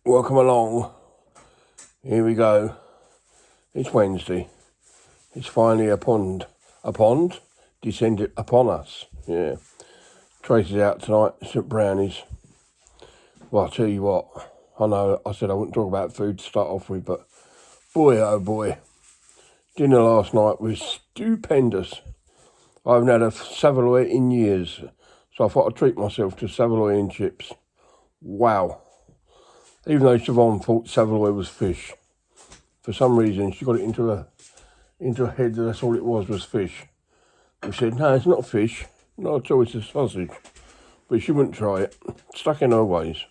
Welcome along. Here we go. It's Wednesday. It's finally a pond descended upon us. Yeah. Tracy's out tonight. It's at Brownies. Well, I'll tell you what. I know I said I wouldn't talk about food to start off with, but boy, oh boy. Dinner last night was stupendous. I haven't had a saveloy in years, so I thought I'd treat myself to saveloy and chips. Wow. Even though Siobhan thought saveloy was fish. For some reason, she got it into her head that that's all it was fish. We said, no, it's not fish. Not at all, it's a sausage. But she wouldn't try it. Stuck in her ways.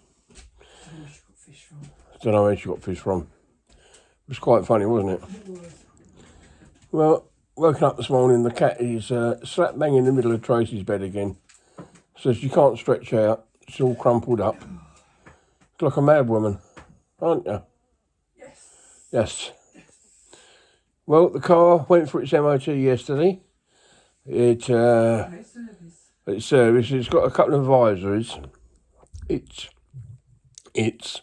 I don't know where she got fish from. It was quite funny, wasn't it? It was. Well, woken up this morning, the cat is slap bang in the middle of Tracy's bed again. So she can't stretch out. It's all crumpled up. It's like a mad woman, aren't you? Yes. Yes. Well, the car went for its MOT yesterday. It's service. It's got a couple of advisories. It's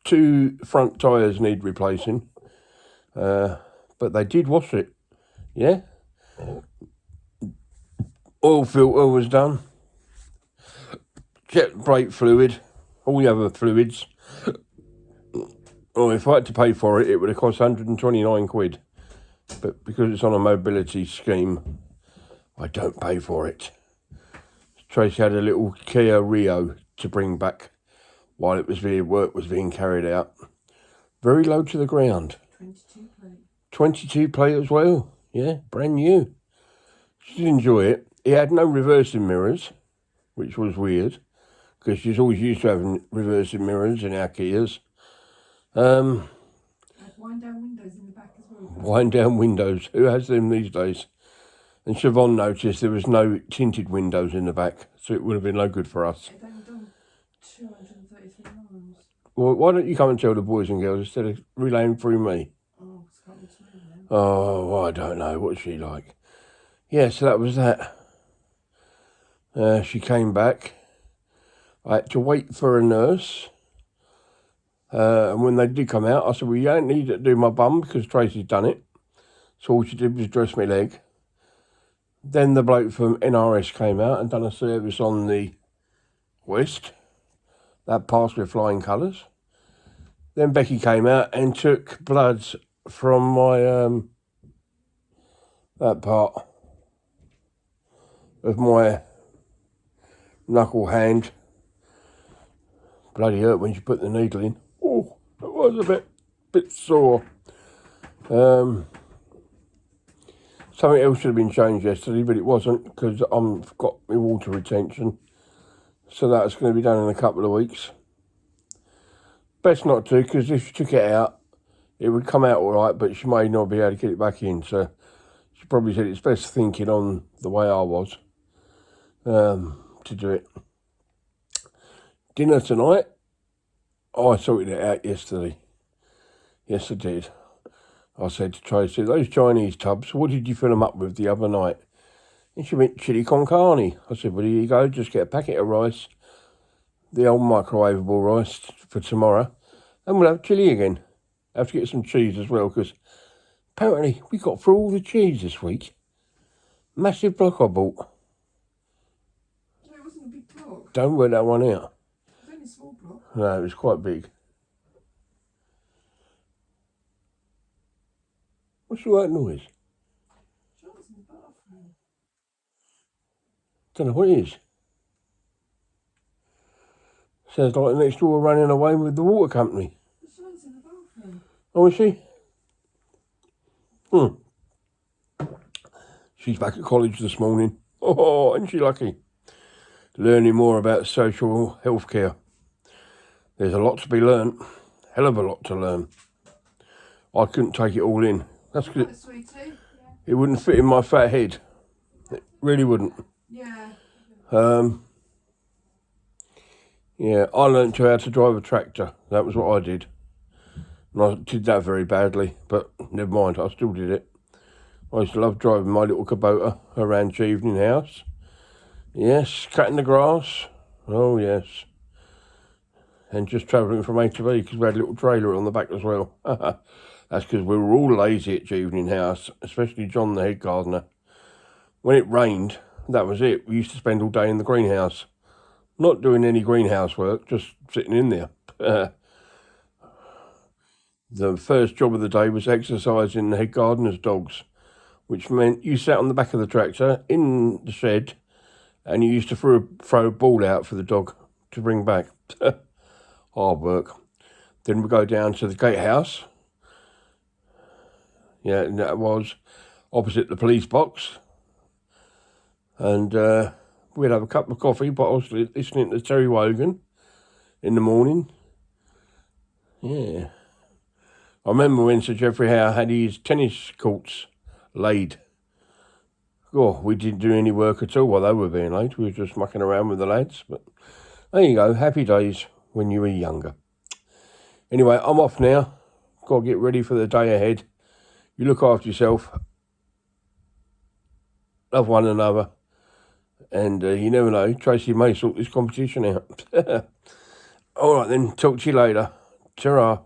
two front tyres need replacing, but they did wash it. Yeah. Oil filter was done. Checked brake fluid, all the other fluids. Well, if I had to pay for it, it would have cost 129 quid. But because it's on a mobility scheme, I don't pay for it. Tracy had a little Kia Rio to bring back while work was being carried out. Very low to the ground. 22 plate. 22 plate as well. Yeah, brand new. She did enjoy it. It had no reversing mirrors, which was weird, because she's always used to having reversing mirrors in our Kias. Had wind down windows in the back as well. Wind down windows. Who has them these days? And Siobhan noticed there was no tinted windows in the back, so it would have been no good for us. They'd only done 233 miles. Well, why don't you come and tell the boys and girls instead of relaying through me? Oh, it's got me to me then. Oh, I don't know. What's she like? Yeah, so that was that. She came back. I had to wait for a nurse. And when they did come out, I said, well, you don't need to do my bum because Tracy's done it. So all she did was dress my leg. Then the bloke from NRS came out and done a service on the wrist. That passed with flying colours. Then Becky came out and took bloods from my, that part of my knuckle hand. Bloody hurt when she put the needle in. Oh, it was a bit sore. Something else should have been changed yesterday, but it wasn't because I've got my water retention. So that's going to be done in a couple of weeks. Best not to, because if she took it out, it would come out all right, but she may not be able to get it back in. So she probably said it's best thinking on the way I was to do it. Dinner tonight. Oh, I sorted it out yesterday. Yes, I did. I said to Tracy, those Chinese tubs, what did you fill them up with the other night? And she went, chili con carne. I said, well, here you go, just get a packet of rice, the old microwavable rice for tomorrow, and we'll have chili again. Have to get some cheese as well, because apparently we got through all the cheese this week. Massive block I bought. No, it wasn't a big block. Don't work that one out. It was only a small block. No, it was quite big. What's all that noise? Charlotte's in the bathroom. Don't know what it is. Sounds like the next door running away with the water company. Charlotte's in the bathroom. Oh, is she? She's back at college this morning. Oh, isn't she lucky? Learning more about social health care. There's a lot to be learnt. Hell of a lot to learn. I couldn't take it all in. That's good. Right, sweetie? It wouldn't fit in my fat head. It really wouldn't. Yeah. Yeah, I learnt how to drive a tractor. That was what I did. And I did that very badly, but never mind, I still did it. I used to love driving my little Kubota around Chevening House. Yes, cutting the grass. Oh, yes. and just travelling from A to B because we had a little trailer on the back as well. That's because we were all lazy at Chevening House, especially John the head gardener. When it rained, that was it. We used to spend all day in the greenhouse, not doing any greenhouse work, just sitting in there. The first job of the day was exercising the head gardener's dogs, which meant you sat on the back of the tractor in the shed and you used to throw a ball out for the dog to bring back. Hard work. Then we go down to the gatehouse. Yeah, and that was opposite the police box. And we'd have a cup of coffee, but I was listening to Terry Wogan in the morning. Yeah. I remember when Sir Geoffrey Howe had his tennis courts laid. Oh, we didn't do any work at all while they were being laid. We were just mucking around with the lads. But there you go, happy days when you were younger. Anyway, I'm off now. Got to get ready for the day ahead. You look after yourself. Love one another. And you never know, Tracy may sort this competition out. All right then, talk to you later. Ta-ra.